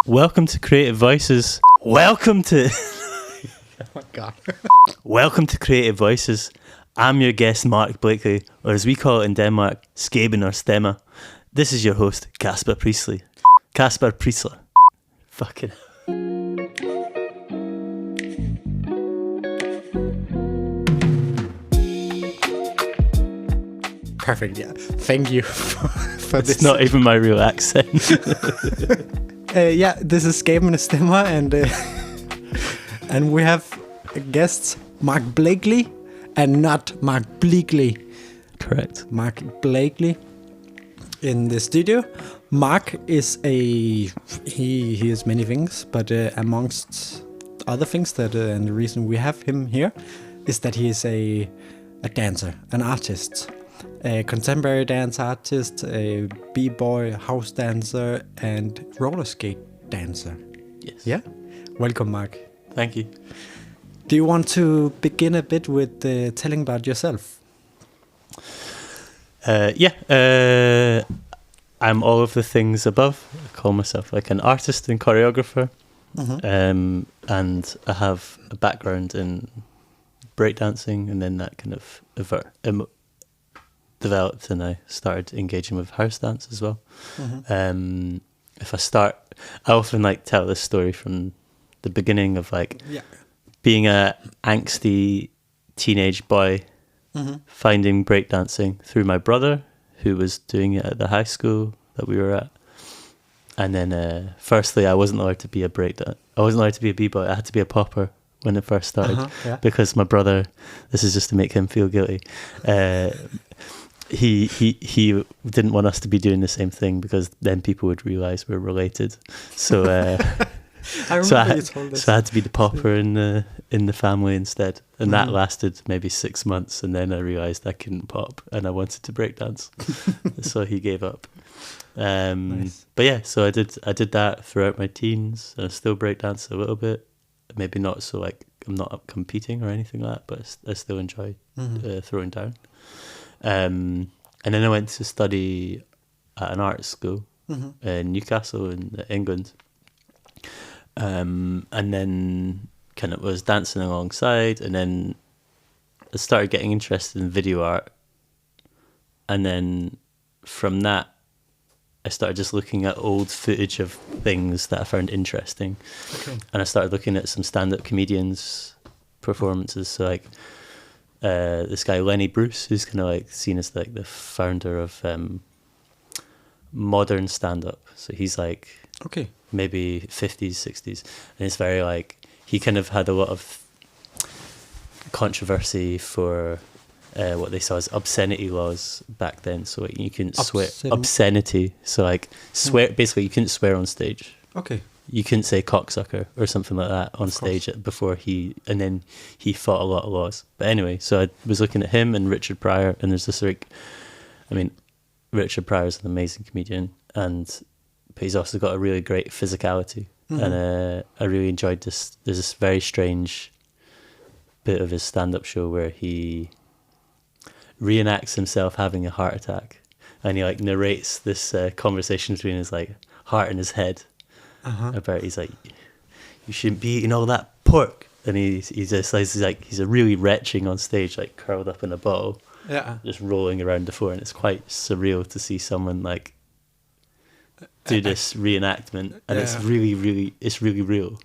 Welcome to Creative Voices. Welcome to... Oh my God. Welcome to Creative Voices. I'm your guest, Mark Bleakley, or as we call it in Denmark, Skaben or Stemma. This is your host, Casper Preisler. Casper Preisler. Fucking... Perfect, yeah. Thank you for this. It's not even my real accent. This is Skaben and Stemma, and we have guests Mark Bleakley and not Mark Bleakley. Correct. Mark Bleakley in the studio. Mark is he is many things, but amongst other things and the reason we have him here is that he is a dancer, an artist. A contemporary dance artist, a b-boy, house dancer, and roller skate dancer. Yes. Yeah? Welcome, Mark. Thank you. Do you want to begin a bit with telling about yourself? I'm all of the things above. I call myself like an artist and choreographer. Mm-hmm. And I have a background in breakdancing, and then that kind of developed, and I started engaging with house dance as well. Mm-hmm. I often like tell this story from the beginning of being a angsty teenage boy, finding breakdancing through my brother, who was doing it at the high school that we were at. And then firstly, I wasn't allowed to be a breakdancer. I wasn't allowed to be a b-boy. I had to be a popper when it first started, because my brother, this is just to make him feel guilty, he didn't want us to be doing the same thing, because then people would realize we're related. So I had to be the popper in the family instead, and that lasted maybe 6 months, and then I realized I couldn't pop and I wanted to break dance. So he gave up. Nice. But yeah, so I did that throughout my teens, and I still break dance a little bit. Maybe not so I'm not competing or anything like that, but I still enjoy throwing down. And then I went to study at an art school in Newcastle in England. And then kind of was dancing alongside, and then I started getting interested in video art. And then from that, I started just looking at old footage of things that I found interesting. Okay. And I started looking at some stand-up comedians' performances. So this guy Lenny Bruce, who's kind of seen as the founder of modern stand-up. So he's maybe 50s, 60s, and it's very he kind of had a lot of controversy for what they saw as obscenity laws back then. So you couldn't swear. Obscenity. So swear. Basically, you couldn't swear on stage. Okay. You couldn't say cocksucker or something like that on stage before and then he fought a lot of laws. But anyway, so I was looking at him and Richard Pryor, and there's this Richard Pryor is an amazing comedian, but he's also got a really great physicality. And I really enjoyed this. There's this very strange bit of his stand-up show where he reenacts himself having a heart attack, and he narrates this conversation between his heart and his head. About he's you shouldn't be eating all that pork, and he's a really retching on stage, curled up in a ball, just rolling around the floor, and it's quite surreal to see someone do this reenactment, and it's really real.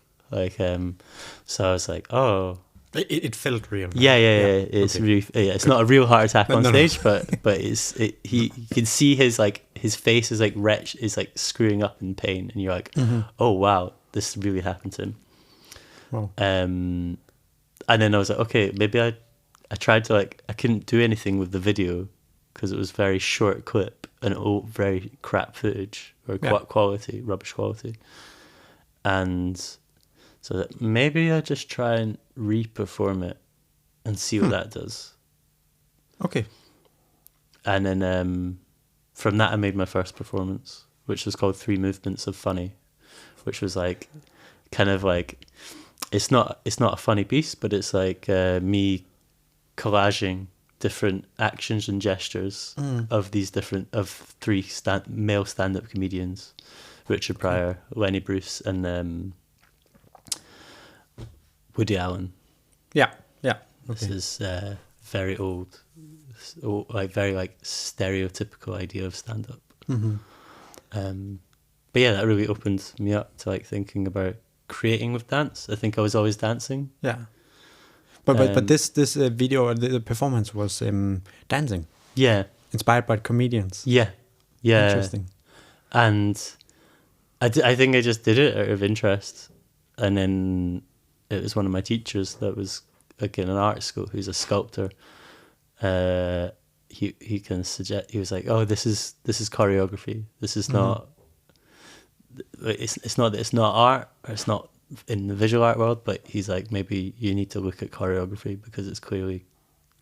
So I was oh. It felt real. Yeah. It's really, it's not a real heart attack on stage, but you can see his face is is screwing up in pain, and you're oh wow, this really happened to him. Wow. And then I was okay, maybe I tried to I couldn't do anything with the video because it was very short clip and very crap footage or rubbish quality, and so that maybe I just try and re-perform it and see what that does. Okay. And then from that I made my first performance, which was called 3 Movements of Funny, which was it's not a funny piece, but it's me collaging different actions and gestures of 3 male stand-up comedians, Richard Pryor, Lenny Bruce, and Woody Allen. Yeah. Okay. This is very old, like very like stereotypical idea of stand up. But yeah, that really opened me up to like thinking about creating with dance. I think I was always dancing. Yeah. But this video, the performance was dancing. Yeah. Inspired by comedians. Yeah. Interesting. And I think I just did it out of interest. And then it was one of my teachers that was like in an art school, who's a sculptor. He can suggest, he was like, oh, this is choreography. This is not, it's not art, or it's not in the visual art world, but he's like, maybe you need to look at choreography because it's clearly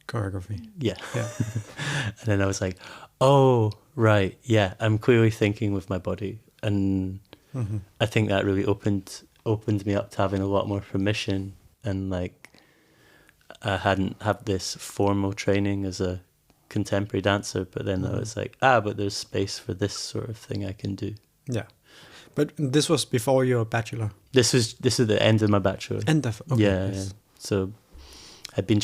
choreography. Yeah. And then I was like, oh, right. Yeah, I'm clearly thinking with my body. And I think that really opened me up to having a lot more permission. And like, I hadn't had this formal training as a contemporary dancer, but then I was like, but there's space for this sort of thing I can do. Yeah. But this was before your bachelor? This is the end of my bachelor. Okay, yeah. So I'd been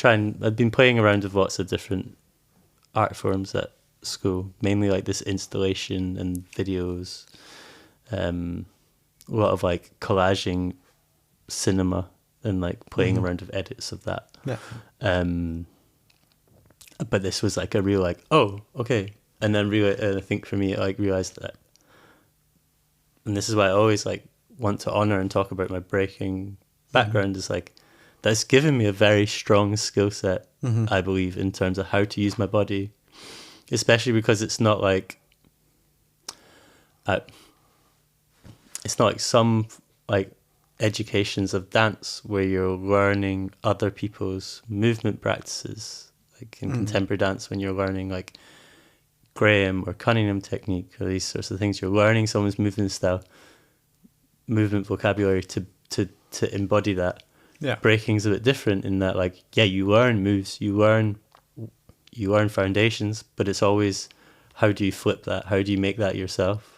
playing around with lots of different art forms at school, mainly like this installation and videos, a lot of like collaging cinema and like playing around with edits of that. Yeah. But this was like a real like, oh, okay. And then I think for me, I like realized that, and this is why I always like want to honor and talk about my breaking background, is like, that's given me a very strong skill set, I believe, in terms of how to use my body, especially because it's not like some like educations of dance where you're learning other people's movement practices, like in contemporary dance, when you're learning like Graham or Cunningham technique or these sorts of things, you're learning someone's movement style, movement vocabulary to embody that. Yeah. Breaking's a bit different in that, like, yeah, you learn moves, you learn foundations, but it's always, how do you flip that? How do you make that yourself?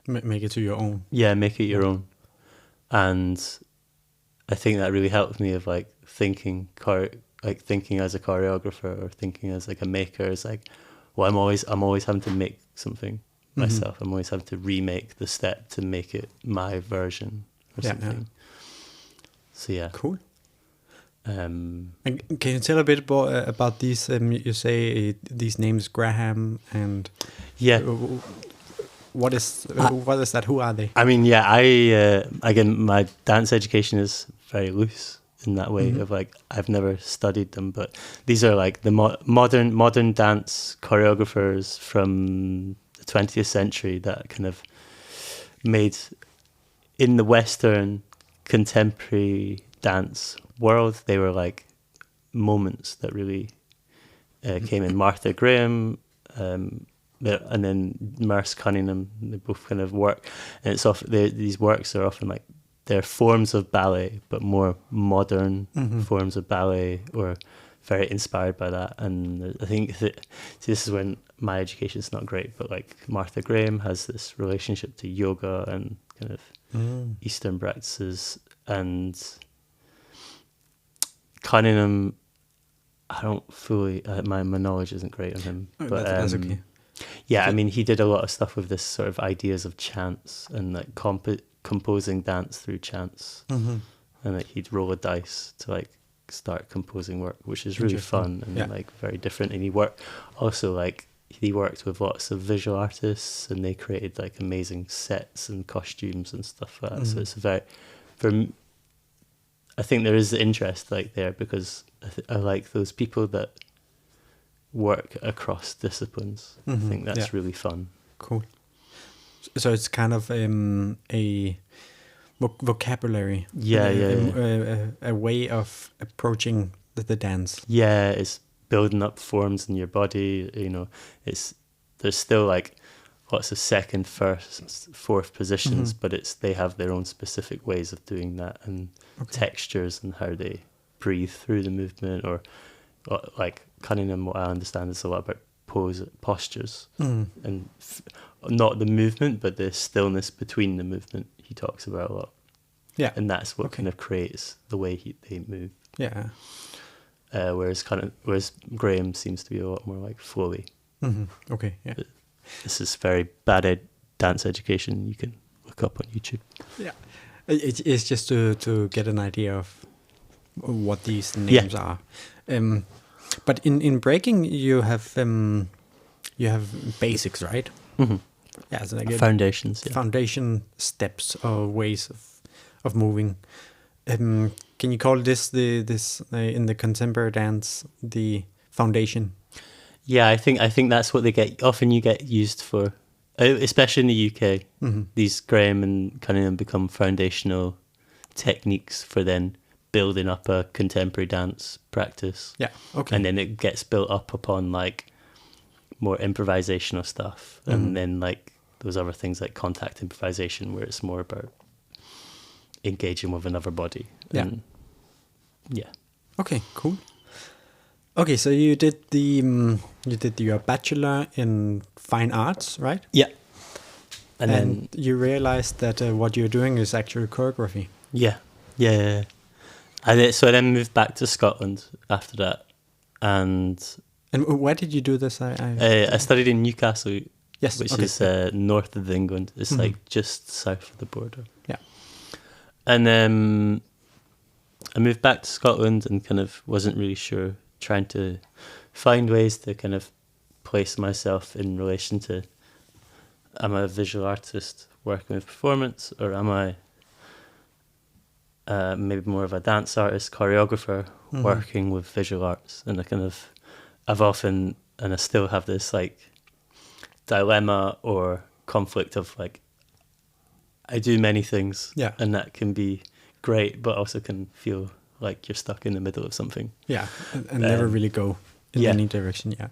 Make it to your own. Yeah, make it your own. And I think that really helped me of like thinking as a choreographer or thinking as like a maker. Is like, well, I'm always having to make something myself. I'm always having to remake the step to make it my version or something. Yeah. So yeah, cool. And can you tell a bit more about these? You say these names, Graham and what is that? Who are they? I mean, yeah, again, my dance education is very loose in that way of like, I've never studied them, but these are like the modern dance choreographers from the 20th century that kind of made, in the Western contemporary dance world, they were like moments that really came in. Martha Graham, and then Merce Cunningham, they both kind of work, and it's often these works are often like, they're forms of ballet, but more modern forms of ballet, or very inspired by that. And I think this is when my education is not great, but like Martha Graham has this relationship to yoga and kind of Eastern practices, and Cunningham, I don't fully, my knowledge isn't great on him. But that's okay. Yeah, I mean, he did a lot of stuff with this sort of ideas of chants and like composing dance through chants, and like he'd roll a dice to like start composing work, which is really fun and like very different. And he worked with lots of visual artists, and they created like amazing sets and costumes and stuff like that. So it's I think there is interest like there, because I like those people that work across disciplines. I think that's really fun. Cool. So it's kind of a vocabulary. A way of approaching the dance. Yeah, it's building up forms in your body. You know, there's still like lots of second, first, fourth positions, but they have their own specific ways of doing that, and textures and how they breathe through the movement, or like Cunningham, what I understand, is a lot about postures, and not the movement, but the stillness between the movement. He talks about a lot. Yeah, and that's what kind of creates the way they move. Yeah. Whereas Graham seems to be a lot more like flowy. Okay, yeah. But this is very bad dance education. You can look up on YouTube. Yeah, it's just to get an idea of what these names are. But in breaking, you have basics, right? Mm-hmm. Yeah, so like Foundations. Yeah. Foundation steps or ways of moving. Can you call this in the contemporary dance the foundation? Yeah, I think that's what they get used for, especially in the UK. These Graham and Cunningham become foundational techniques for then building up a contemporary dance practice. Yeah, okay. And then it gets built up upon like more improvisational stuff, and then like those other things like contact improvisation, where it's more about engaging with another body. Yeah. And yeah. Okay, cool. Okay, so you did your bachelor in fine arts, right? Yeah. And then you realized that what you're doing is actually choreography. Yeah. So I then moved back to Scotland after that, and where did you do this? I studied in Newcastle, yes, which okay. is north of England. It's like just south of the border. Yeah. And then I moved back to Scotland and kind of wasn't really sure, trying to find ways to kind of place myself in relation to, am I a visual artist working with performance, or am I maybe more of a dance artist, choreographer working with visual arts? And I've often, and I still have this like dilemma or conflict of like, I do many things, and that can be great, but also can feel like you're stuck in the middle of something. Yeah, and never really go in any direction. Yeah,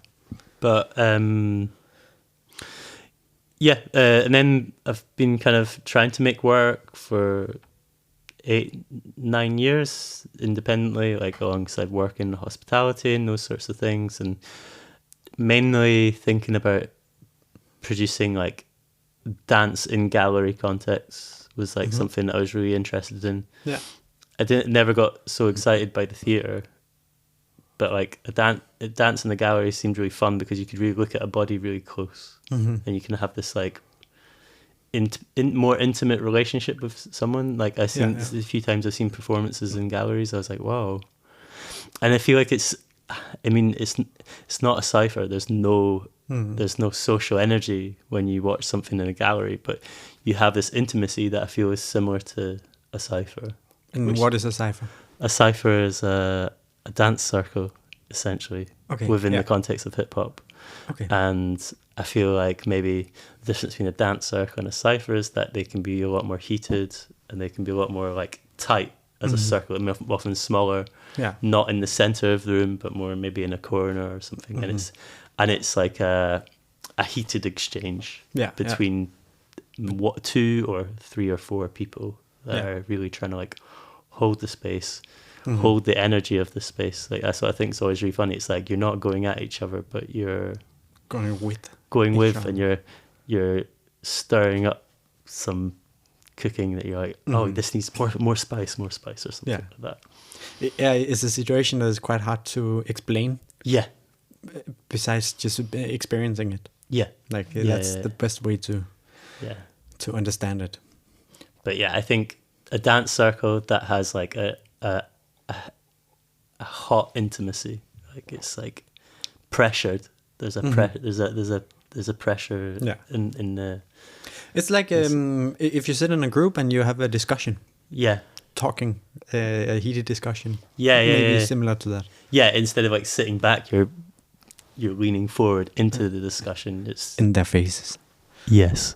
but and then I've been kind of trying to make work for 8-9 years independently, like alongside work in hospitality and those sorts of things, and mainly thinking about producing like dance in gallery contexts was like something that I was really interested in. Yeah, I never got so excited by the theatre, but like a dance in the gallery seemed really fun because you could really look at a body really close, and you can have this like more intimate relationship with someone. Like a few times I've seen performances in galleries, I was like, wow. And I feel like it's not a cipher. There's no social energy when you watch something in a gallery, but you have this intimacy that I feel is similar to a cipher. And what is a cipher? A cipher is a dance circle, essentially, within the context of hip hop. Okay. And I feel like maybe the difference between a dance circle and a cipher is that they can be a lot more heated and they can be a lot more like tight as a circle, often smaller, not in the center of the room, but more maybe in a corner or something. And it's like a heated exchange between 2 or 3 or 4 people that are really trying to like hold the space, hold the energy of the space. Like that's what I think is always really funny. It's like you're not going at each other, but you're going with, and you're stirring up some cooking that you're like, oh, this needs more spice or something like that. Yeah, it's a situation that is quite hard to explain. Yeah. Besides just experiencing it. Yeah. Like that's the best way to understand it. But yeah, I think a dance circle that has like a hot intimacy, like it's like pressured. There's a there's a pressure in the. It's like if you sit in a group and you have a discussion. Yeah. Talking, a heated discussion. Maybe similar to that. Yeah, instead of like sitting back, you're leaning forward into the discussion. It's in their faces. Yes.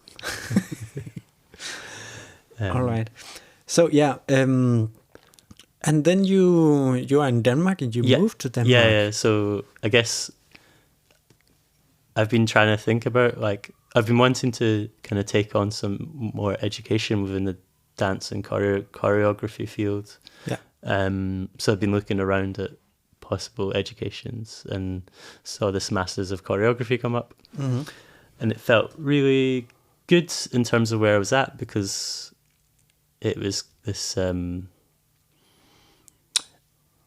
All right. So and then you are in Denmark and you moved to Denmark. Yeah. So I guess I've been trying to think about like I've been wanting to kind of take on some more education within the dance and choreography field. Yeah. So I've been looking around at possible educations, and saw this Masters of Choreography come up. And it felt really good in terms of where I was at, because it was this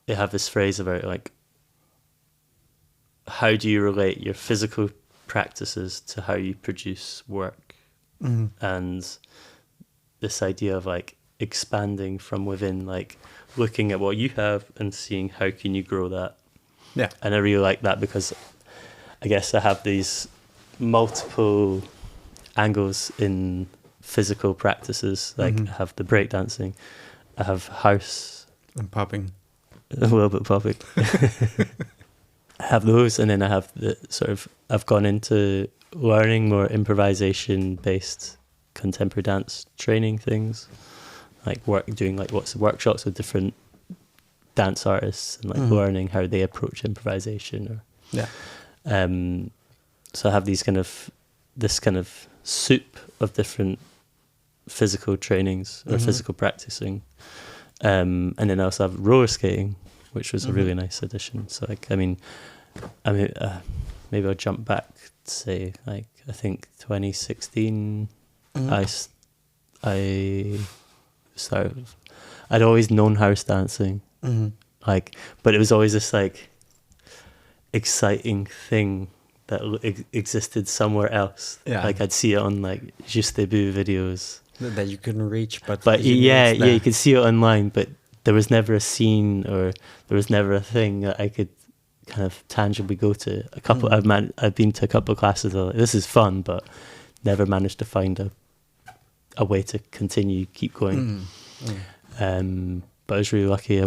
they have this phrase about like, how do you relate your physical practices to how you produce work? And this idea of like expanding from within, like looking at what you have and seeing how can you grow that. Yeah. And I really like that, because I guess I have these multiple angles in physical practices. Like I have the breakdancing, I have house and popping, a little bit popping. I have those, and then I have the sort of, I've gone into learning more improvisation based contemporary dance training things, like doing like lots of workshops with different dance artists, and like learning how they approach improvisation. So I have this kind of soup of different physical trainings or physical practicing, and then I also have roller skating, which was a really nice addition. So like, I mean, maybe I'll jump back to say, like, I think 2016, I started. I'd always known house dancing, like, but it was always this like exciting thing that existed somewhere else. Yeah. Like I'd see it on like Juste Debout videos that you couldn't reach, but you could see it online, but there was never a scene, or there was never a thing that I could kind of tangibly go to. A couple, I've been to a couple of classes that, like, this is fun, but never managed to find a way to continue, keep going. But I was really lucky. I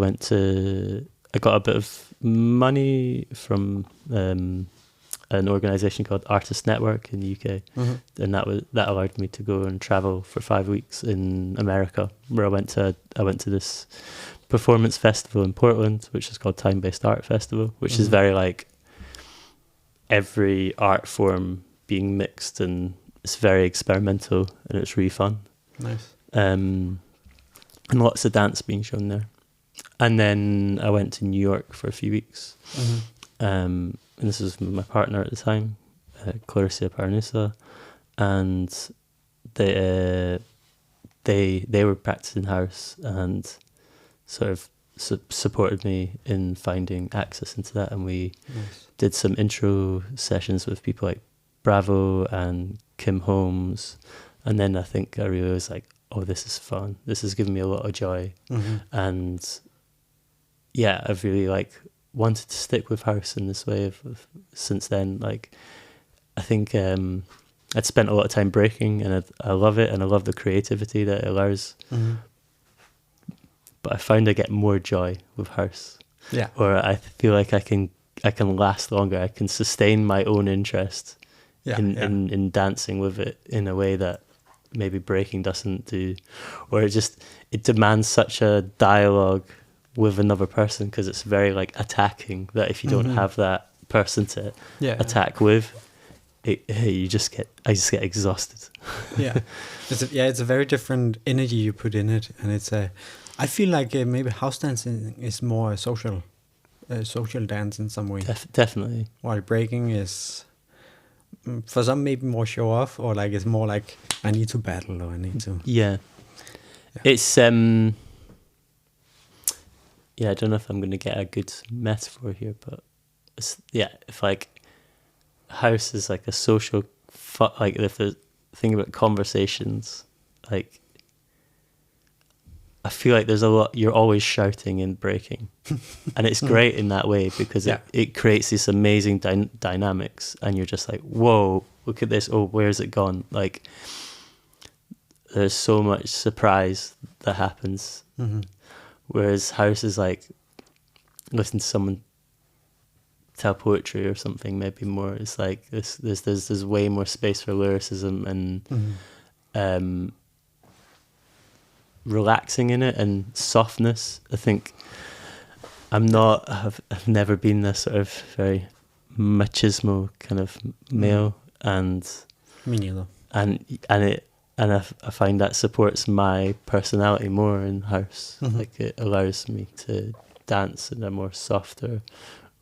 got a bit of money from an organisation called Artist Network in the UK, and that allowed me to go and travel for 5 weeks in America, where I went to this performance festival in Portland, which is called Time Based Art Festival, which is very like every art form being mixed, and it's very experimental, and it's really fun. Nice. And lots of dance being shown there. And then I went to New York for a few weeks. And this was with my partner at the time, Clarissa Parnusa, and they were practicing house and sort of supported me in finding access into that. And we did some intro sessions with people like Bravo and Kim Holmes. And then I think I realized, like, oh, this is fun. This has given me a lot of joy. And yeah, I've really like wanted to stick with house in this way since then. Like, I think I'd spent a lot of time breaking, and I love it, and I love the creativity that it allows. But I find I get more joy with house. Yeah. Or I feel like I can last longer. I can sustain my own interest in dancing with it in a way that maybe breaking doesn't do, or it demands such a dialogue with another person, because it's very like attacking, that if you don't have that person to attack with, I just get exhausted. It's a very different energy you put in it, and I feel like maybe house dancing is more a social dance in some way. Definitely. While breaking is, for some, maybe more show off, or like it's more like I need to battle, or I need to. It's I don't know if I'm going to get a good metaphor here, but if like house is like a social, like if the thing about conversations, like I feel like there's a lot, you're always shouting and breaking, and it's great in that way, because it creates this amazing dynamics, and you're just like, whoa, look at this, oh, where's it gone? Like, there's so much surprise that happens. Whereas house is like, listen to someone tell poetry or something, maybe more. It's like there's way more space for lyricism and relaxing in it, and softness. I think I've never been this sort of very machismo kind of male, and me neither. And I find that supports my personality more in house. Like, it allows me to dance in a more softer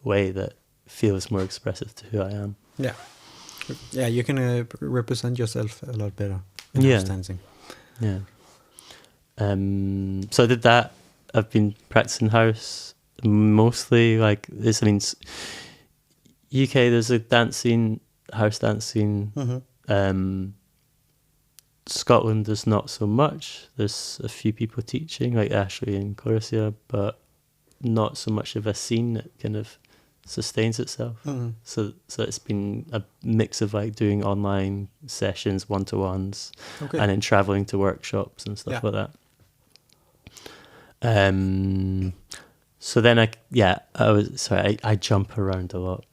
way that feels more expressive to who I am. Yeah. Yeah, you can represent yourself a lot better in house dancing. Yeah. So I did that. I've been practicing house mostly like this. I mean, UK, there's a dance scene, house dance scene. Scotland, there's not so much. There's a few people teaching, like Ashley and Clarissa, but not so much of a scene that kind of sustains itself. So it's been a mix of like doing online sessions, one-to-ones, and then traveling to workshops and stuff like that. So then I jump around a lot.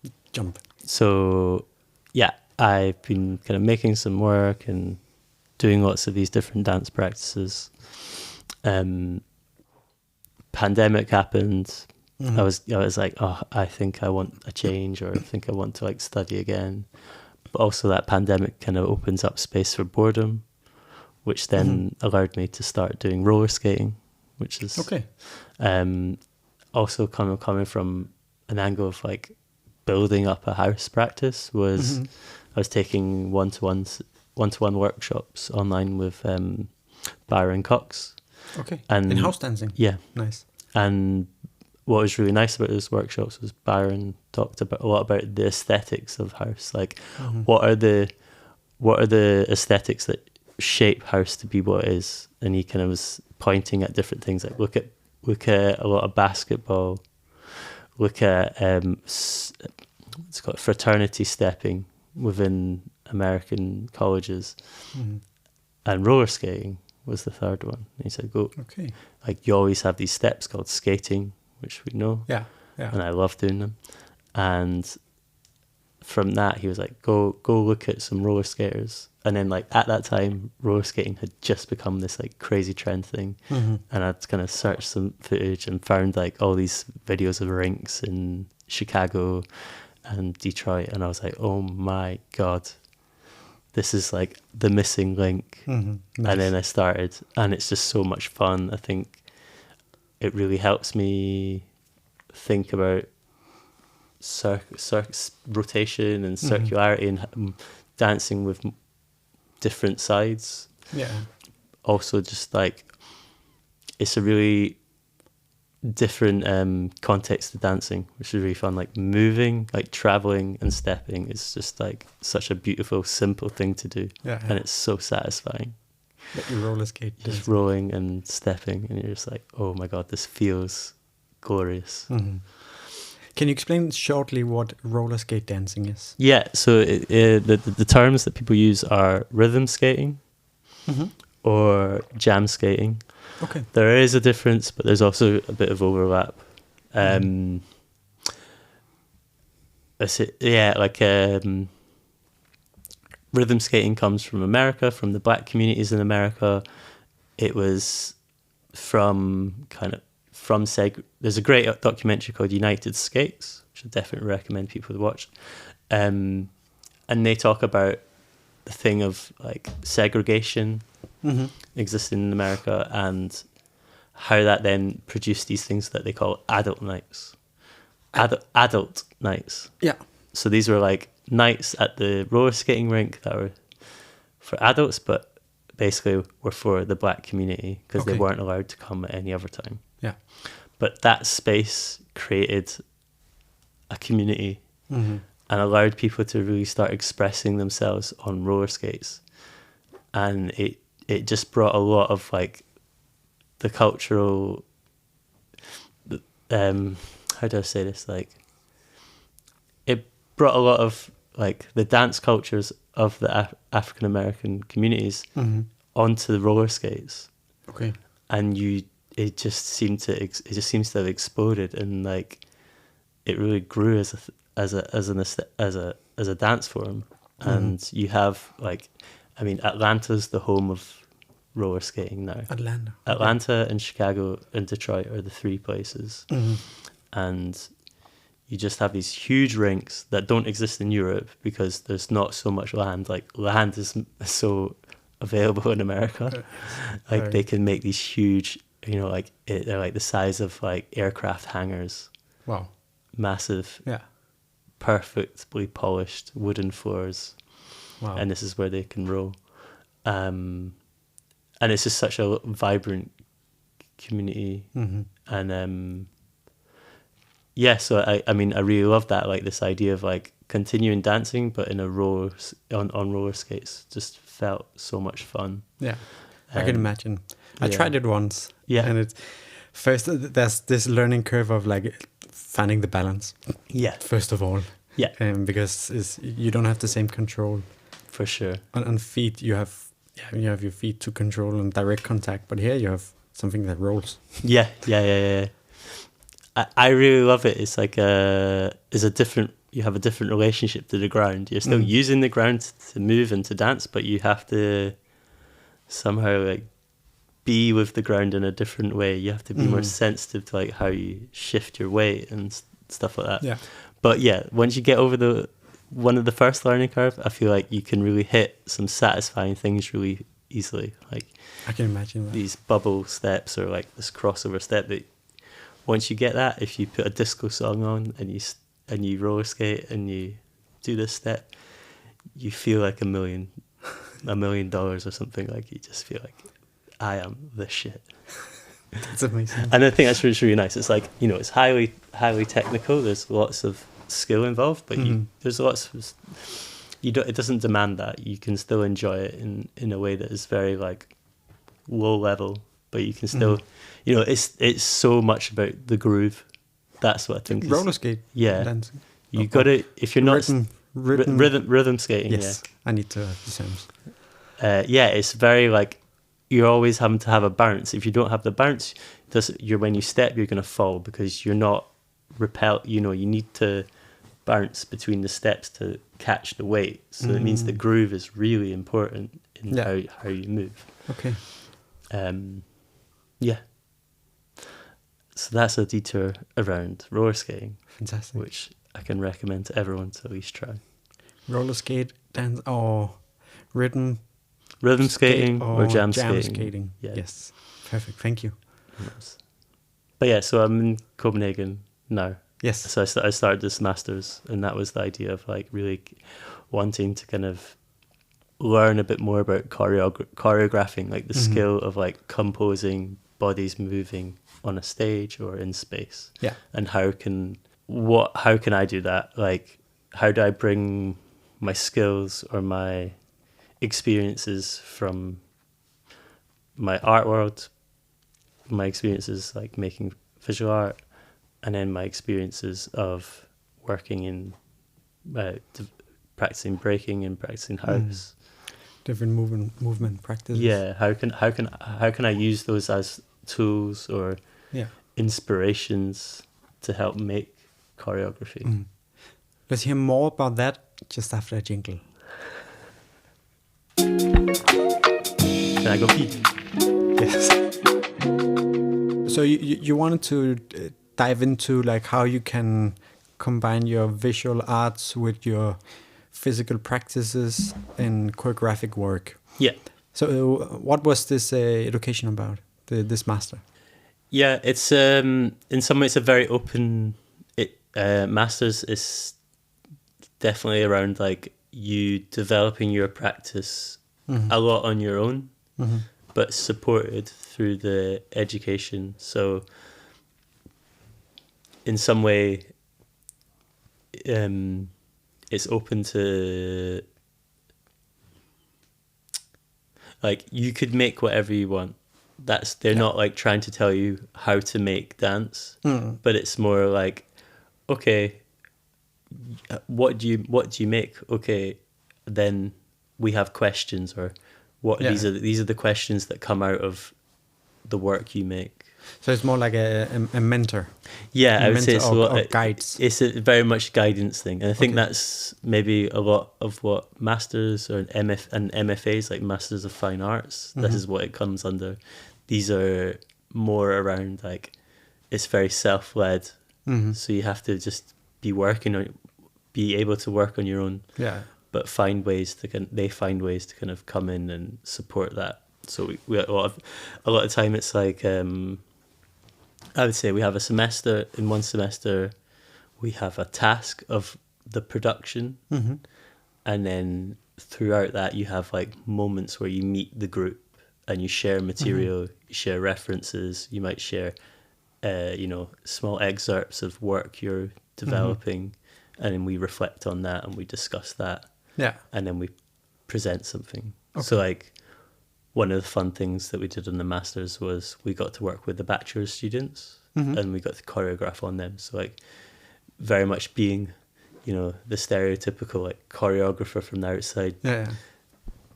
So yeah, I've been kind of making some work and doing lots of these different dance practices. Pandemic happened. I was like, oh, I think I want a change, or I think I want to like study again. But also that pandemic kind of opens up space for boredom, which then allowed me to start doing roller skating, which is also coming from an angle of like building up a house practice. Was I was taking one-to-one workshops online with Byron Cox. And in house dancing. Yeah. Nice. And what was really nice about those workshops was Byron talked a lot about the aesthetics of house. Like, what are the aesthetics that shape house to be what it is? And he kind of was pointing at different things. Like, look at a lot of basketball. Look at it's called fraternity stepping within American colleges, and roller skating was the third one. And he said, like, you always have these steps called skating, which we know, and I love doing them. And from that, he was like, go look at some roller skaters. And then, like, at that time, roller skating had just become this like crazy trend thing, and I'd kind of searched some footage and found like all these videos of rinks in Chicago and Detroit, and I was like, oh my god, this is like the missing link. Nice. And then I started, and it's just so much fun. I think it really helps me think about rotation and circularity and dancing with different sides. Also, just like, it's a really different context to dancing, which is really fun. Like, moving, like traveling and stepping is just like such a beautiful, simple thing to do, and it's so satisfying. Like you roller skate, just rolling and stepping, and you're just like, oh my god, this feels glorious. Can you explain shortly what roller skate dancing is? Yeah, so the terms that people use are rhythm skating or jam skating. There is a difference, but there's also a bit of overlap. Rhythm skating comes from America, from the black communities in America. It was there's a great documentary called United Skates, which I definitely recommend people to watch. And they talk about the thing of like segregation existing in America, and how that then produced these things that they call adult nights. Adult nights. Yeah. So these were like nights at the roller skating rink that were for adults, but basically were for the black community, because they weren't allowed to come at any other time. Yeah. But that space created a community and allowed people to really start expressing themselves on roller skates. And it just brought a lot of like the cultural, how do I say this? Like, it brought a lot of like the dance cultures of the African American communities onto the roller skates. And it just seems to have exploded, and like it really grew as a dance form. And you have like, I mean, Atlanta's the home of roller skating now. Atlanta and Chicago and Detroit are the three places. And you just have these huge rinks that don't exist in Europe because there's not so much land. Like, land is so available in America. Like, they can make these huge you know, like they're like the size of like aircraft hangars. Wow. Massive, Yeah. perfectly polished wooden floors. Wow. And this is where they can roll. And it's just such a vibrant community. And yeah, so I mean, I really love that, like this idea of like continuing dancing, but in a on roller skates. Just felt so much fun. Yeah, I can imagine. I tried it once. Yeah, and it's first there's this learning curve of like finding the balance. Yeah, first of all. Yeah, because you don't have the same control. For sure. On feet, you have your feet to control and direct contact, but here you have something that rolls. Yeah. I really love it. It's like you have a different relationship to the ground. You're still using the ground to move and to dance, but you have to somehow like be with the ground in a different way. You have to be more sensitive to like how you shift your weight and stuff like that. Yeah. But yeah, once you get over one of the first learning curve, I feel like you can really hit some satisfying things really easily. Like I can imagine that. These bubble steps or like this crossover step that once you get that, if you put a disco song on and you roller skate and you do this step, you feel like $1 million or something. Like you just feel like I am the shit. That's amazing. And I think that's really nice. It's like, you know, it's highly technical. There's lots of skill involved, but there's lots of it doesn't demand that. You can still enjoy it in a way that is very like low level, but you can still, you know, it's so much about the groove. That's what I think. Roller skate. Yeah, dancing. You got to, if you're not rhythm skating. Yes, yeah. I need to have the sounds. Yeah, it's very like you're always having to have a bounce. If you don't have the bounce, when you step, you're going to fall because you're not repelled. You know, you need to bounce between the steps to catch the weight. So it means the groove is really important in how you move. Okay. Yeah. So that's a detour around roller skating. Fantastic. Which I can recommend to everyone to at least try. Roller skate, dance, or rhythm skating or jam skating. Yeah. Yes. Perfect. Thank you. Yes. But yeah, so I'm in Copenhagen now. Yes. So I started this master's, and that was the idea of like really wanting to kind of learn a bit more about choreographing, like the skill of like composing bodies moving on a stage or in space. Yeah. And how can I do that? Like, how do I bring my skills or my experiences from my art world, my experiences like making visual art, and then my experiences of working in practicing breaking and practicing house. Different movement practices. Yeah, how can I use those as tools or inspirations to help make choreography? Let's hear more about that just after a jingle. Can I go pee? Yes. So you wanted to dive into like how you can combine your visual arts with your physical practices and choreographic work. Yeah. So what was this education about, this master? Yeah, it's in some ways a very open. Masters is definitely around like you developing your practice a lot on your own, but supported through the education. So in some way, it's open to like you could make whatever you want. They're not like trying to tell you how to make dance, but it's more like, okay, what do you make? Okay, then we have questions, or these are the questions that come out of the work you make. So it's more like a mentor. Yeah, I would say it's a lot of guides. It's a very much guidance thing, and I think that's maybe a lot of what masters or MFAs, like Masters of Fine Arts. This is what it comes under. These are more around like it's very self-led, so you have to just be able to work on your own. Yeah. But they find ways to kind of come in and support that So we a lot of time it's like I would say we have a semester. In one semester, we have a task of the production, and then throughout that you have like moments where you meet the group and you share material, you share references, you might share small excerpts of work you're developing, and then we reflect on that and we discuss that, and then we present something. So like one of the fun things that we did on the masters was we got to work with the bachelor students, and we got to choreograph on them. So like very much being, the stereotypical like choreographer from the outside,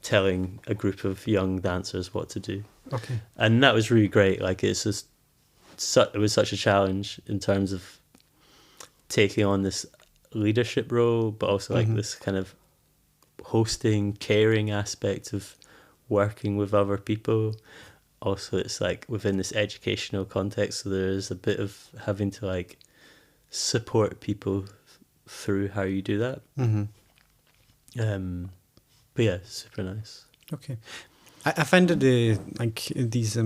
telling a group of young dancers what to do. Okay. And that was really great. Like it was such a challenge in terms of taking on this leadership role, but also like this kind of hosting, caring aspect of working with other people. Also, it's like within this educational context, so there's a bit of having to like support people through how you do that. But yeah, super nice. Okay. I find it like these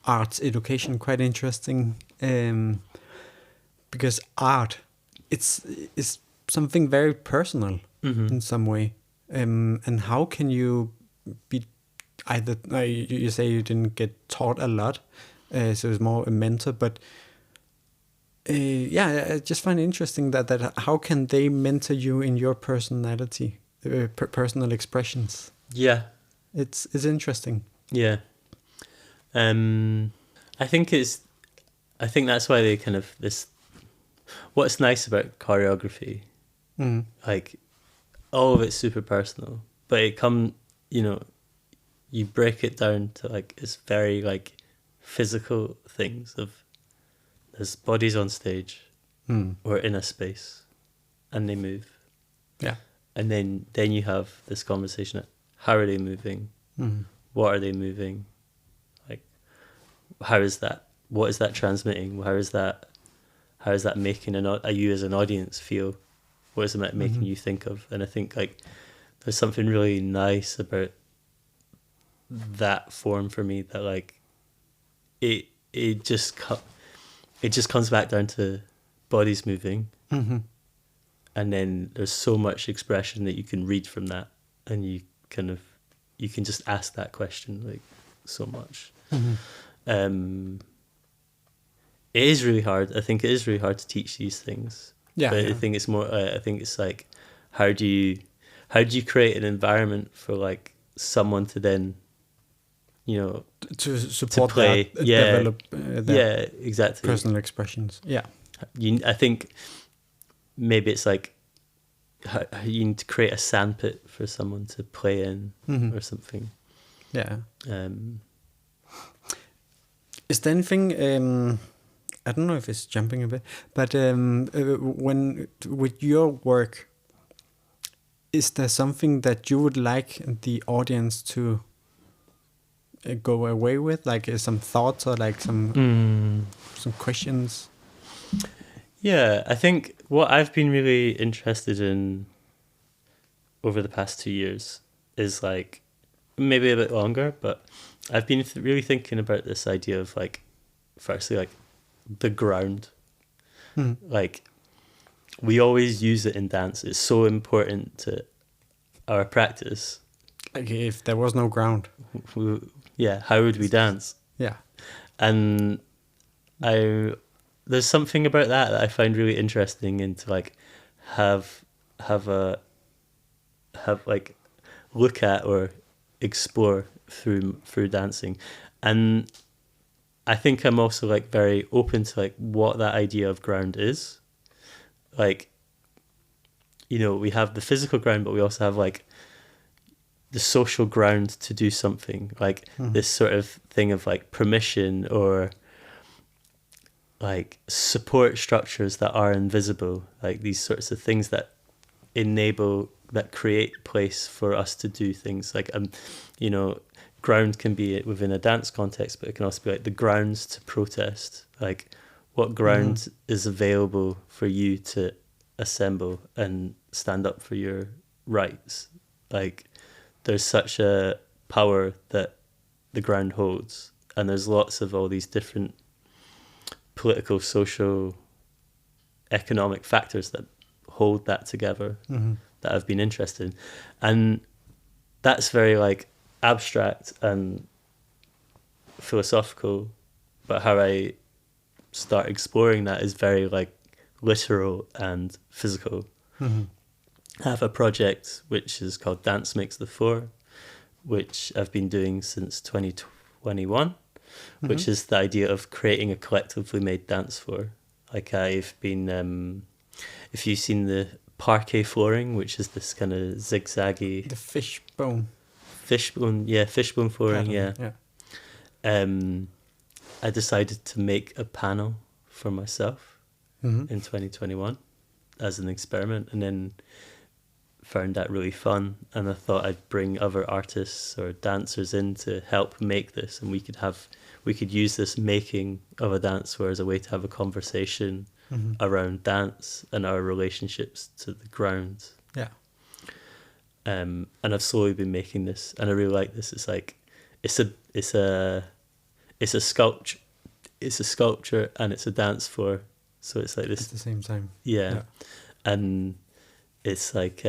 arts education quite interesting, because art it's something very personal in some way, and how can you be either you say you didn't get taught a lot, so it's more a mentor, but I just find it interesting that how can they mentor you in your personality, personal expressions. It's interesting. I think that's why they kind of what's nice about choreography, like all of it's super personal, but you break it down to like it's very like physical things of there's bodies on stage or in a space and they move, and then you have this conversation of how are they moving, what are they moving, like what is that transmitting, how is that making you as an audience feel, what is it making you think of. And I think like there's something really nice about that form for me, that like it just comes back down to bodies moving, and then there's so much expression that you can read from that, and you can just ask that question like so much. It is really hard. I think it is really hard to teach these things. But I think it's more. I think it's like, how do you create an environment for like someone to then, to support to play, develop their exactly, personal expressions. I think maybe it's like you need to create a sandpit for someone to play in or something. Is there anything? I don't know if it's jumping a bit, but when with your work, is there something that you would like the audience to go away with, like some thoughts or like some questions? I think what I've been really interested in over the past 2 years is like maybe a bit longer, but I've been really thinking about this idea of like, firstly, like the ground. Like we always use it in dance. It's so important to our practice. Like if there was no ground, how would we dance? And there's something about that I find really interesting, and to like have like look at or explore through dancing. And I think I'm also like very open to like what that idea of ground is. Like, we have the physical ground, but we also have like the social ground to do something, like this sort of thing of like permission or like support structures that are invisible, like these sorts of things that create place for us to do things. Like ground can be within a dance context, but it can also be like the grounds to protest, like what ground is available for you to assemble and stand up for your rights. Like there's such a power that the ground holds, and there's lots of all these different political, social, economic factors that hold that together that I've been interested in. And that's very like abstract and philosophical, but how I start exploring that is very like literal and physical. I have a project which is called Dance Makes the Four, which I've been doing since 2021, which is the idea of creating a collectively made dance floor. Like I've been, if you've seen the parquet flooring, which is this kind of zigzaggy... The fishbone. Fishbone flooring, pattern, yeah. I decided to make a panel for myself in 2021 as an experiment, and then found that really fun, and I thought I'd bring other artists or dancers in to help make this, and we could use this making of a dance floor as a way to have a conversation around dance and our relationships to the ground. Yeah. And I've slowly been making this, and I really like this. It's like it's a sculpture and it's a dance floor, so it's like this at the same time. Yeah. And it's like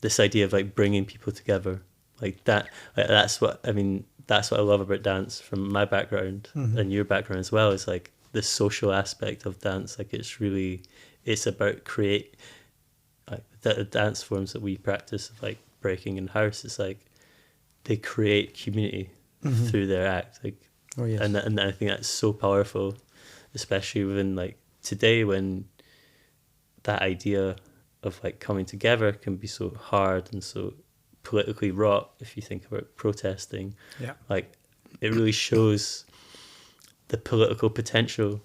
this idea of like bringing people together, like that. Like that's what I love about dance from my background and your background as well. Is like the social aspect of dance. Like it's about like the dance forms that we practice, like breaking and house. It's like they create community through their act. Like, oh yes, and I think that's so powerful, especially within like today when that idea of like coming together can be so hard and so politically wrought. If you think about protesting, like it really shows the political potential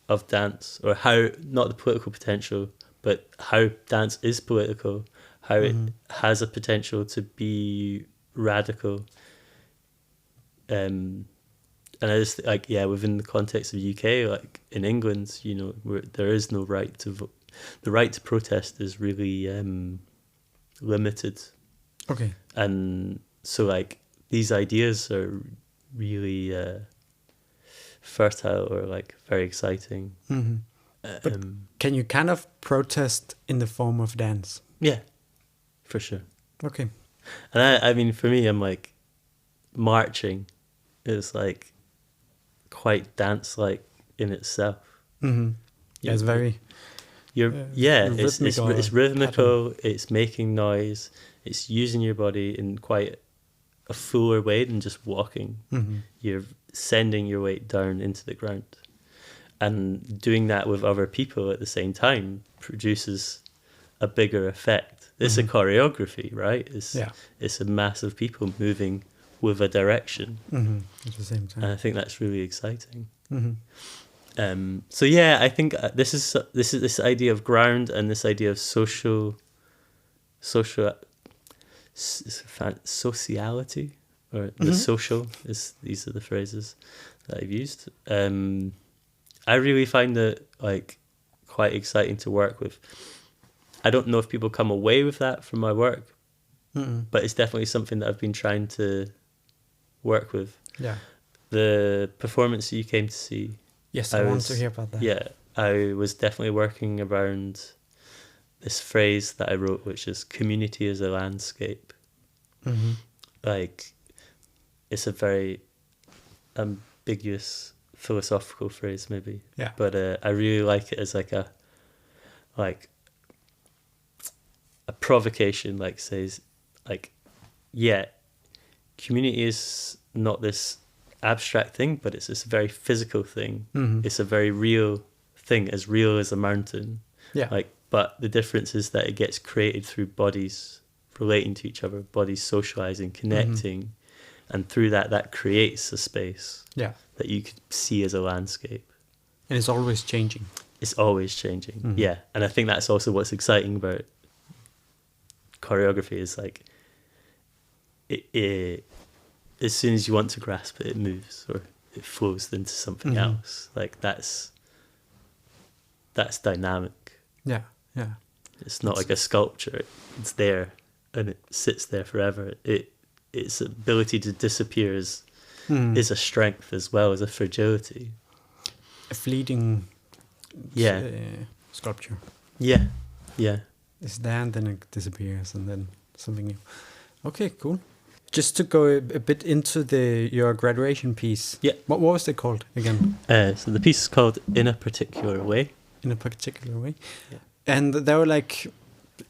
of dance, or how, not the political potential, but how dance is political, how it has a potential to be radical. And I just like, within the context of UK, like in England, you know, where there is no right to vote. The right to protest is really limited. Okay. And so like these ideas are really fertile, or like very exciting. But can you kind of protest in the form of dance? Yeah, for sure. Okay. And I mean, for me, I'm like, marching is like quite dance-like in itself. Yeah, it's very... It's rhythmical, pattern. It's making noise, it's using your body in quite a fuller way than just walking. You're sending your weight down into the ground, and doing that with other people at the same time produces a bigger effect. It's a choreography, right? It's a mass of people moving with a direction at the same time, and I think that's really exciting. So yeah, I think this is this idea of ground and this idea of sociality, or the social is, these are the phrases that I've used. I really find it like quite exciting to work with. I don't know if people come away with that from my work, but it's definitely something that I've been trying to work with. Yeah. The performance that you came to see. Yes, I want to hear about that. Yeah, I was definitely working around this phrase that I wrote, which is community as a landscape. Like, it's a very ambiguous philosophical phrase, maybe. Yeah. But I really like it as like a provocation, like says, like, yeah, community is not this abstract thing, but it's this very physical thing. It's a very real thing, as real as a mountain. Yeah. Like, but the difference is that it gets created through bodies relating to each other, bodies socializing, connecting, and through that creates a space. Yeah. That you could see as a landscape. And it's always changing. It's always changing. Yeah, and I think that's also what's exciting about choreography, is like it as soon as you want to grasp it, it moves, or it flows into something else. Like that's dynamic. Yeah, yeah. It's not like a sculpture. It's there and it sits there forever. It its ability to disappear is a strength as well as a fragility. A fleeting sculpture. Yeah, yeah. It's there and then it disappears and then something new. Okay, cool. Just to go a bit into your graduation piece. Yeah. What was it called again? So the piece is called In a Particular Way. In a Particular Way. Yeah. And there were like,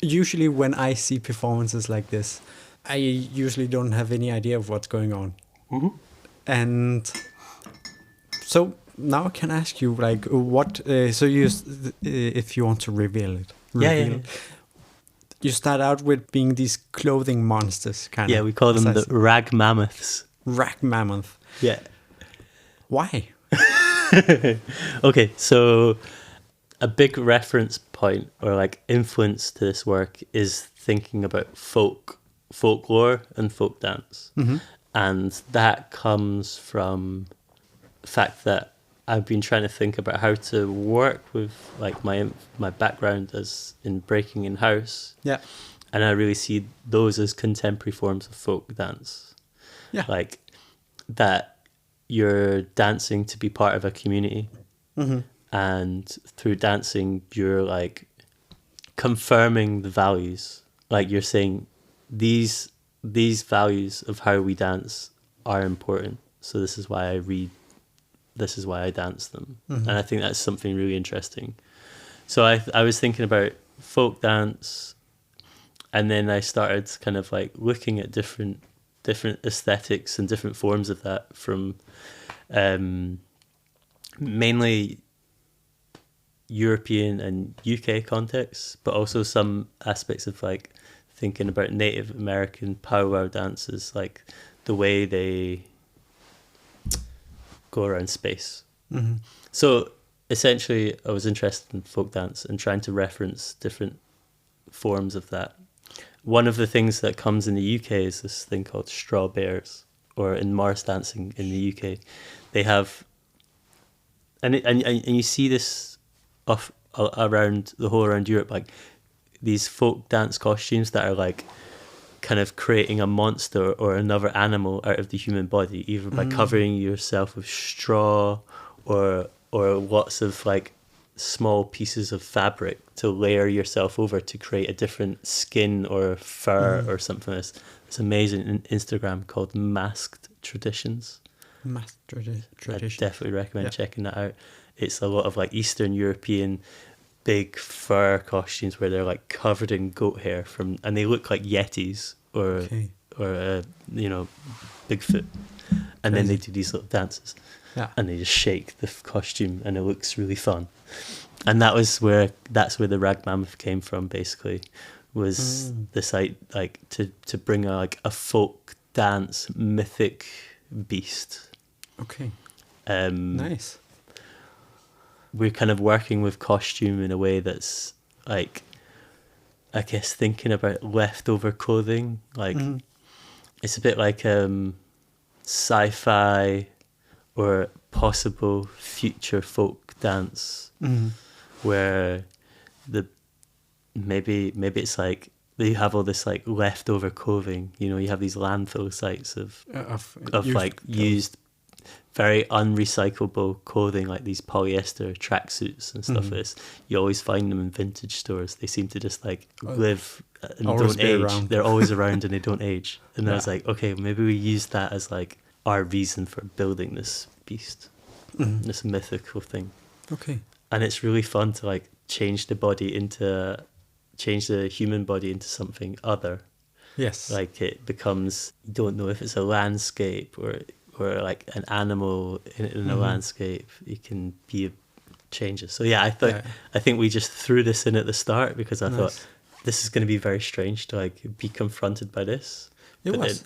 usually when I see performances like this, I usually don't have any idea of what's going on. Mm-hmm. And so now I can ask you, like, what, so you, if you want to reveal it. Yeah. You start out with being these clothing monsters, kind of. Yeah, we call them the rag mammoths. Rag mammoth. Yeah. Why? Okay, so a big reference point or like influence to this work is thinking about folklore and folk dance. Mm-hmm. And that comes from the fact that I've been trying to think about how to work with like my background as in breaking in house. Yeah. And I really see those as contemporary forms of folk dance. Yeah. Like that you're dancing to be part of a community. Mm-hmm. And through dancing, you're like confirming the values. Like you're saying these values of how we dance are important. So this is why I dance them. Mm-hmm. And I think that's something really interesting. So I was thinking about folk dance, and then I started kind of like looking at different aesthetics and different forms of that from mainly European and UK contexts, but also some aspects of like thinking about Native American powwow dances, like the way they go around space. Mm-hmm. So essentially I was interested in folk dance and trying to reference different forms of that. One of the things that comes in the UK is this thing called straw bears, or in Morris dancing in the UK, they have, and you see this around Europe, like these folk dance costumes that are like kind of creating a monster or another animal out of the human body, either by covering yourself with straw or lots of like small pieces of fabric to layer yourself over to create a different skin or fur or something. It's amazing Instagram called Masked Traditions. Masked Traditions. I definitely recommend checking that out. It's a lot of like Eastern European big fur costumes where they're like covered in goat hair and they look like yetis or Bigfoot, and then they do these little dances. Yeah. And they just shake the costume, and it looks really fun. And that's where the rag mammoth came from. Basically, was this like to bring a folk dance mythic beast. Okay. Nice. We're kind of working with costume in a way that's like, I guess, thinking about leftover clothing. Like it's a bit like sci-fi or possible future folk dance, where maybe it's like you have all this like leftover clothing. You know, you have these landfill sites of used very unrecyclable clothing, like these polyester tracksuits and stuff like this. You always find them in vintage stores. They seem to just like live and don't age. Around. They're always around and they don't age. And I was like, okay, maybe we use that as like our reason for building this beast, this mythical thing. Okay. And it's really fun to like change the human body into something other. Yes. Like it becomes, you don't know if it's a landscape or like an animal in a landscape. It can be changes. So yeah, I think we just threw this in at the start because I thought this is going to be very strange to like be confronted by this. It was.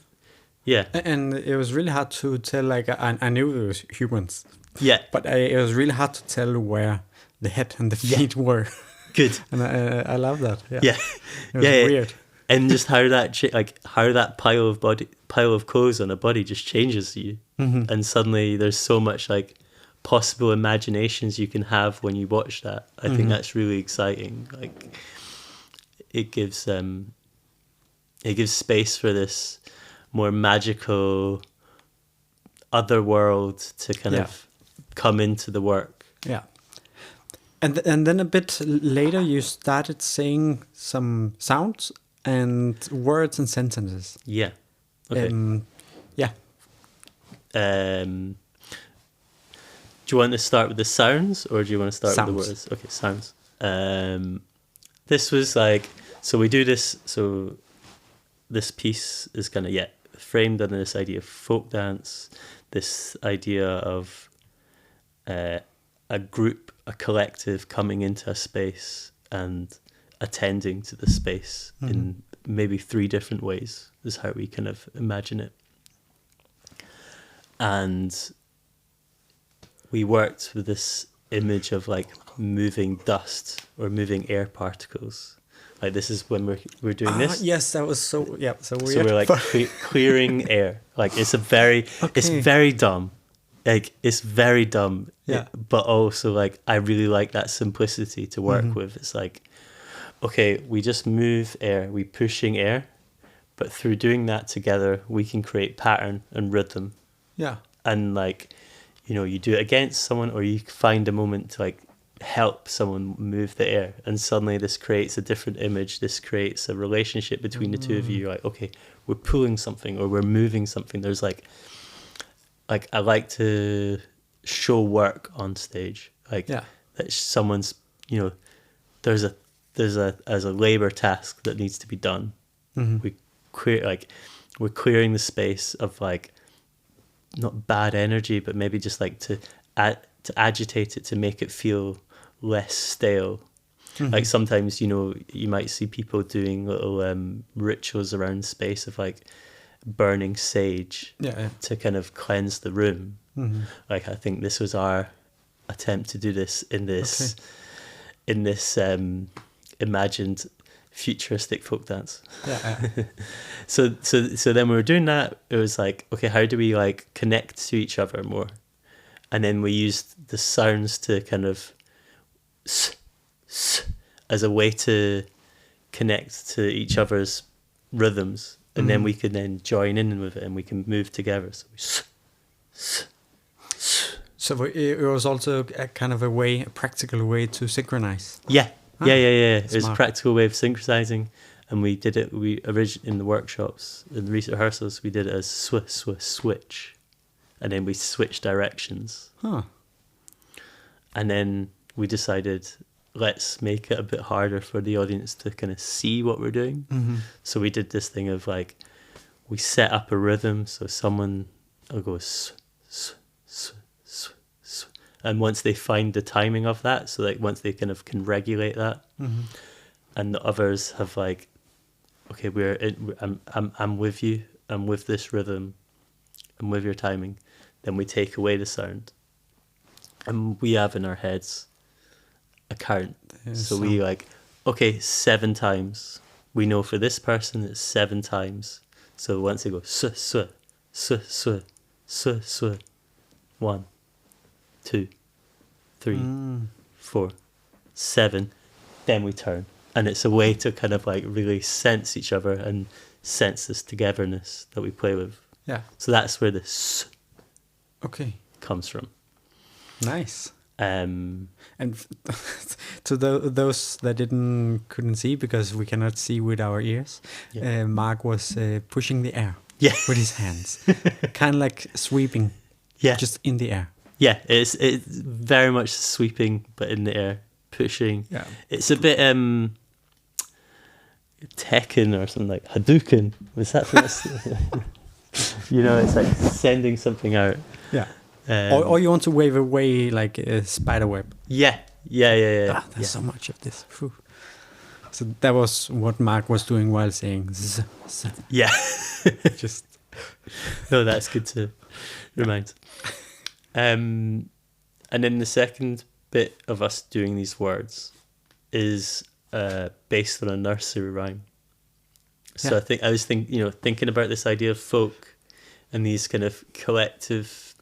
Yeah. And it was really hard to tell, like, I knew it was humans. Yeah. But it was really hard to tell where the head and the feet were. Good. And I love that. Yeah. Yeah. It was weird. And just how that pile of clothes on a body just changes you. And suddenly there's so much like possible imaginations you can have when you watch that. I think that's really exciting. Like it gives space for this more magical other world to kind of come into the work. Yeah. And then a bit later, you started saying some sounds and words and sentences. Yeah. Okay. Yeah. Do you want to start with the sounds, or do you want to start with the words? Okay, sounds. This was like, so we do this. So this piece is kind of framed under this idea of folk dance, this idea of a group, a collective coming into a space and attending to the space in maybe 3 different ways is how we kind of imagine it. And we worked with this image of like moving dust or moving air particles. Like this is when we're doing this. Yes, that was so weird. So we're like clearing air. Like it's very dumb. Like it's very dumb. Yeah. But also like I really like that simplicity to work with. It's like, okay, we just move air, we pushing air, but through doing that together, we can create pattern and rhythm. Yeah. And like, you know, you do it against someone, or you find a moment to like help someone move the air, and suddenly this creates a different image. This creates a relationship between the two of you. You're like, okay, we're pulling something or we're moving something. There's like I like to show work on stage. Like that someone's, you know, there's a as a labor task that needs to be done. We're clearing the space of like not bad energy, but maybe just like to agitate it, to make it feel less stale. Like sometimes, you know, you might see people doing little rituals around space of like burning sage to kind of cleanse the room. Like I think this was our attempt to do this in this imagined futuristic folk dance. So then we were doing that. It was like, okay, how do we like connect to each other more? And then we used the sounds to kind of as a way to connect to each other's rhythms, and then we could then join in with it, and we can move together. So it was also a kind of a practical way to synchronize. Yeah. It was a practical way of synchronizing, and we did it. We originally in the workshops, in the recent rehearsals, we did it as switch, and then we switched directions. And then we decided, let's make it a bit harder for the audience to kind of see what we're doing. So we did this thing of like, we set up a rhythm. So someone will go and once they find the timing of that, so like once they kind of can regulate that, and the others have like, okay, I'm with you, I'm with this rhythm, I'm with your timing, then we take away the sound, and we have in our heads a count. So we like, okay, 7 times. We know for this person it's 7 times. So once they go 1, 2, 3, 4, 7, then we turn. And it's a way to kind of like really sense each other and sense this togetherness that we play with. Yeah. So that's where this comes from. Nice. And to those that couldn't see, because we cannot see with our ears, Mark was pushing the air with his hands, kind of like sweeping, just in the air. Yeah, it's very much sweeping, but in the air, pushing. Yeah. It's a bit Tekken or something, like Hadouken. Was that you know, it's like sending something out. Yeah. Or you want to wave away like a spider web. Yeah. There's so much of this. Whew. So that was what Mark was doing while saying z. Yeah. Just. No, that's good to remind. And then the second bit of us doing these words is based on a nursery rhyme. So I think I was thinking about this idea of folk and these kind of collective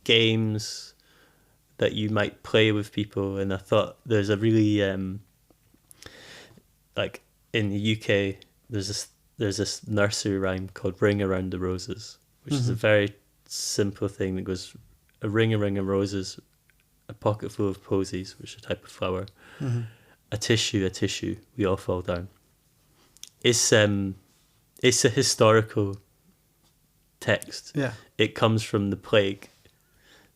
games that you might play with people, and I thought there's a really like in the UK there's there's this nursery rhyme called Ring Around the Roses, which is a very simple thing that goes a ring of roses, a pocket full of posies, which is a type of flower, a tissue, we all fall down. It's a historical text. Yeah. It comes from the plague.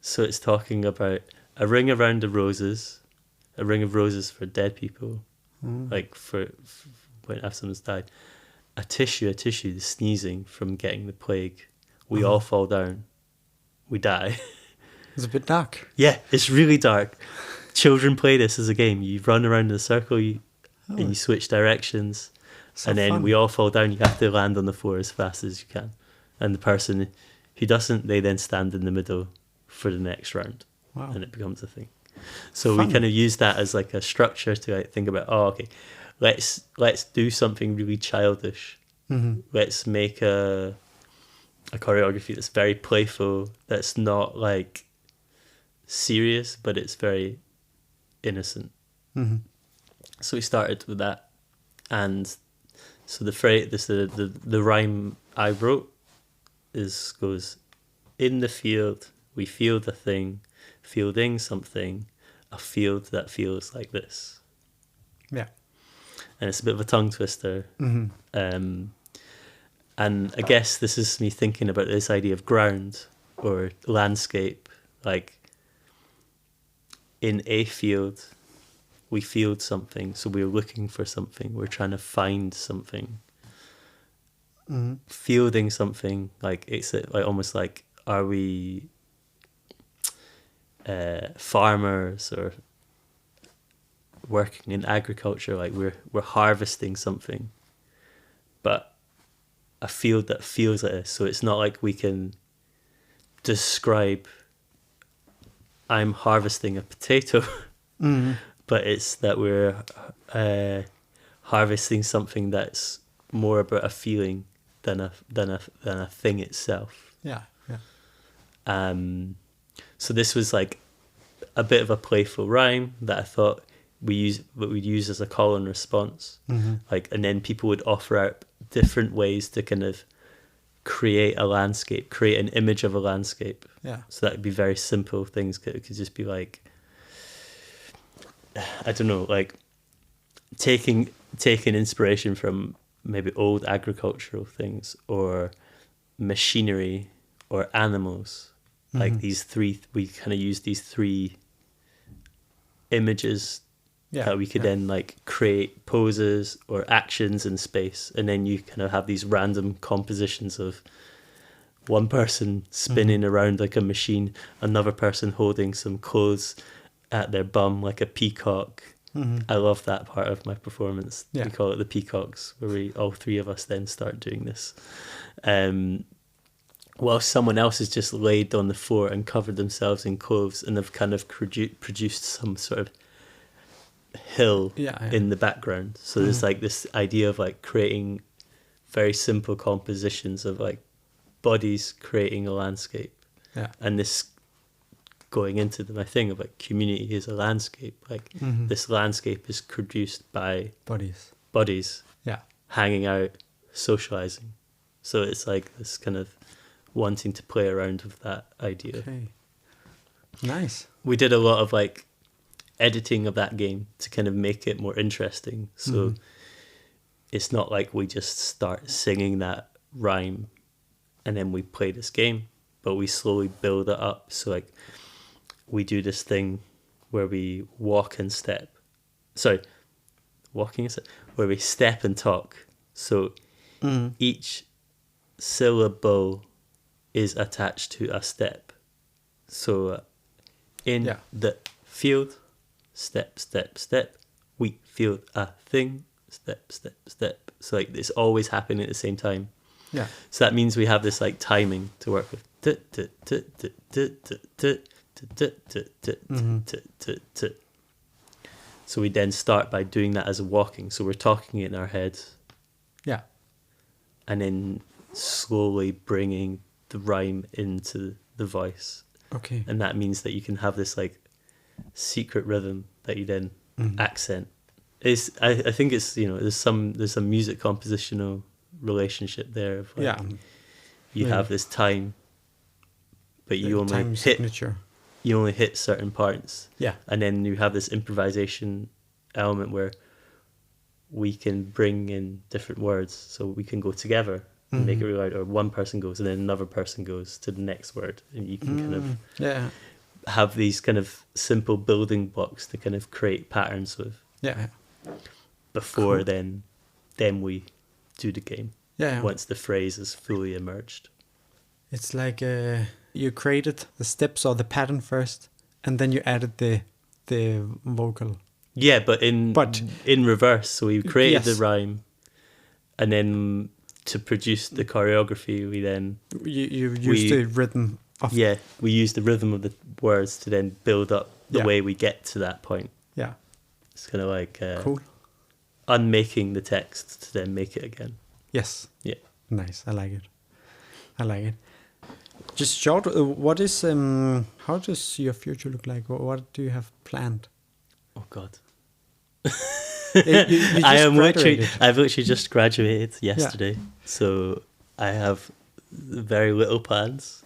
So it's talking about a ring around the roses, a ring of roses for dead people, like for when after someone's died. A tissue, the sneezing from getting the plague. We all fall down. We die. It's a bit dark. Yeah, it's really dark. Children play this as a game. You run around in a circle and you switch directions. So and then fun. we all fall down. You have to land on the floor as fast as you can. And the person who doesn't, they then stand in the middle for the next round. Wow. And it becomes a thing. So Fun. we kind of use that as like a structure to like think about, okay, let's do something really childish. Let's make a choreography that's very playful, that's not like serious, but it's very innocent. So we started with that, and so the phrase, the rhyme I wrote goes, in the field we field a thing, fielding something, a field that feels like this. Yeah. And it's a bit of a tongue twister. And I guess this is me thinking about this idea of ground or landscape. Like in a field, we field something, so we're looking for something, we're trying to find something. Fielding something, like it's like almost like, are we farmers or working in agriculture? Like we're harvesting something, but a field that feels like this. So it's not like we can describe, I'm harvesting a potato, but it's that we're harvesting something that's more about a feeling than a thing itself. Yeah. So this was like a bit of a playful rhyme that I thought we'd use as a call and response. Like, and then people would offer out different ways to kind of create a landscape, create an image of a landscape. Yeah. So that would be very simple things. It could just be like, I don't know, like taking inspiration from maybe old agricultural things or machinery or animals. Like these three, we kind of use these three images that we could then like create poses or actions in space, and then you kind of have these random compositions of one person spinning around like a machine, another person holding some clothes at their bum like a peacock. I love that part of my performance. We call it the peacocks, where we all three of us then start doing this. While someone else has just laid on the floor and covered themselves in clothes and have kind of produced some sort of hill in the background. So there's like this idea of like creating very simple compositions of like bodies creating a landscape. And this going into my thing of like community is a landscape. Like this landscape is produced by bodies hanging out, socializing. So it's like this kind of wanting to play around with that idea. Okay. Nice. We did a lot of like editing of that game to kind of make it more interesting. So it's not like we just start singing that rhyme and then we play this game, but we slowly build it up. So like we do this thing where we walk and step. Sorry, walking and step, where we step and talk. So each syllable is attached to a step. So in the field, step, step, step, we field a thing, step, step, step. So like it's always happening at the same time. Yeah. So that means we have this like timing to work with. So we then start by doing that as a walking. So we're talking it in our heads. Yeah. And then slowly bringing the rhyme into the voice. Okay. And that means that you can have this like secret rhythm that you then accent. I think it's, you know, there's some music compositional relationship there of like, Yeah. you have this time, but you only time hit signature. you only hit certain parts. Yeah. And then you have this improvisation element where we can bring in different words, so we can go together and make it really loud, or one person goes and then another person goes to the next word, and you can kind of have these kind of simple building blocks to kind of create patterns with. Yeah. Before Cool. then we do the game. Yeah. Once the phrase is fully emerged. It's like you created the steps or the pattern first, and then you added the vocal. Yeah, but in reverse. So we created the rhyme, and then to produce the choreography, we then you use the rhythm of we use the rhythm of the words to then build up the way we get to that point. Yeah, it's kind of like cool. Unmaking the text to then make it again. Yes. Yeah. Nice. I like it. Just short. What is how does your future look like? What do you have planned? Oh God. You I've literally just graduated yesterday, so I have very little plans.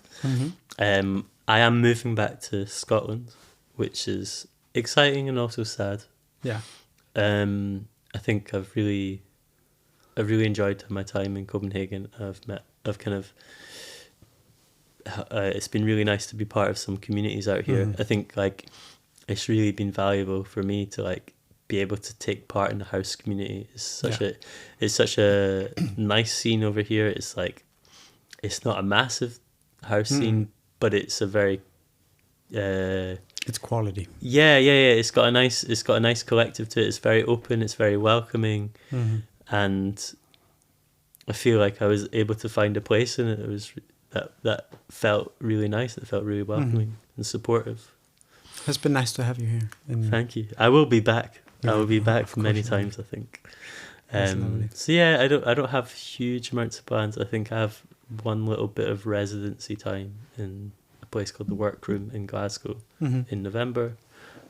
I am moving back to Scotland, which is exciting and also sad. Yeah. I think I've really enjoyed my time in Copenhagen. It's been really nice to be part of some communities out here. I think like it's really been valuable for me to like be able to take part in the house community. It's such a nice scene over here. It's like it's not a massive house scene, but it's a very it's quality. Yeah. It's got a nice collective to it. It's very open. It's very welcoming, and I feel like I was able to find a place in it. It was that felt really nice. It felt really welcoming and supportive. It's been nice to have you here. Thank you. I will be back. I will be back many times, I think. So yeah, I don't have huge amounts of plans. I think I have one little bit of residency time in a place called the Workroom in Glasgow in November.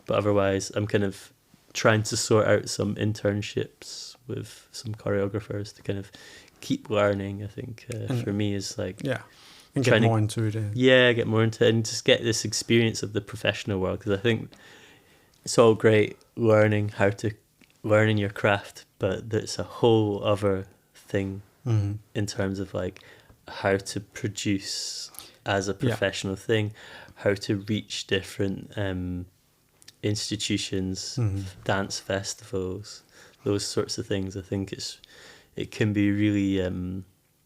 But otherwise, I'm kind of trying to sort out some internships with some choreographers to kind of keep learning. I think for me is like and get more into it. Get more into it and just get this experience of the professional world, because I think it's all great learning your craft, but there's a whole other thing in terms of like how to produce as a professional thing, how to reach different institutions, dance festivals, those sorts of things. I think it can be really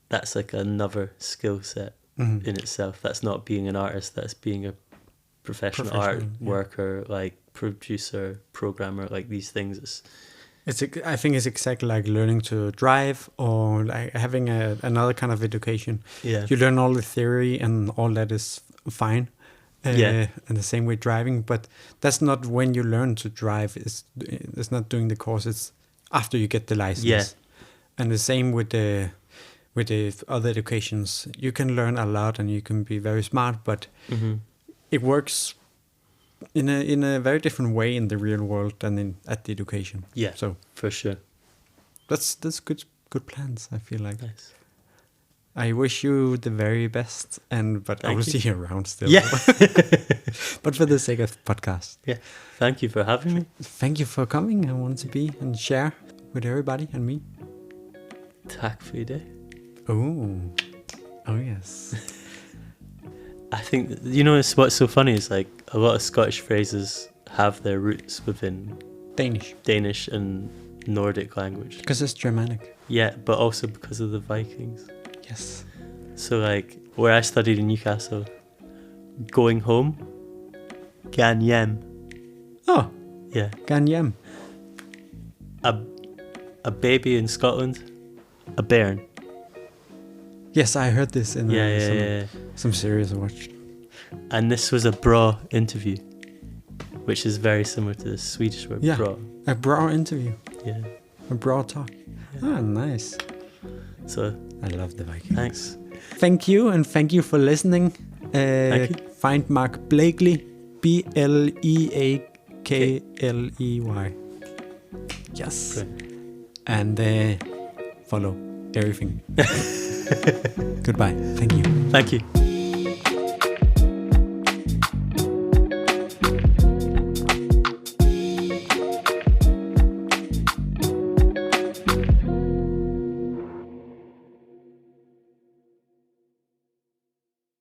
that's like another skill set in itself. That's not being an artist, that's being a professional art worker, like producer, programmer, like these things. I think it's exactly like learning to drive or like having another kind of education. Yeah, you learn all the theory and all that is fine. And the same way driving, but that's not when you learn to drive. It's not doing the course. It's after you get the license. Yeah, and the same with the other educations. You can learn a lot and you can be very smart, but it works in a very different way in the real world than at the education. Yeah, so for sure. That's good plans. I feel like. Nice. I wish you the very best, but I will see you around still. Yeah. But for the sake of the podcast. Yeah. Thank you for having me. Thank you for coming. I want to be and share with everybody and me. Tack for det. Oh yes. I think what's so funny is like a lot of Scottish phrases have their roots within Danish and Nordic language. Because it's Germanic. Yeah, but also because of the Vikings. Yes. So like where I studied in Newcastle, going home, gan hjem. Oh. Yeah. Gan hjem. A baby in Scotland, a bairn. Yes, I heard this in some series I watched. And this was a bra interview, which is very similar to the Swedish word bra. A bra interview. Yeah. A bra talk. Yeah. Nice. So I love the Vikings. Thanks. Thank you, and thank you for listening. Thank you. Find Mark Bleakley, Bleakley. Yes. Great. And follow. everything. Goodbye. Thank you. Thank you.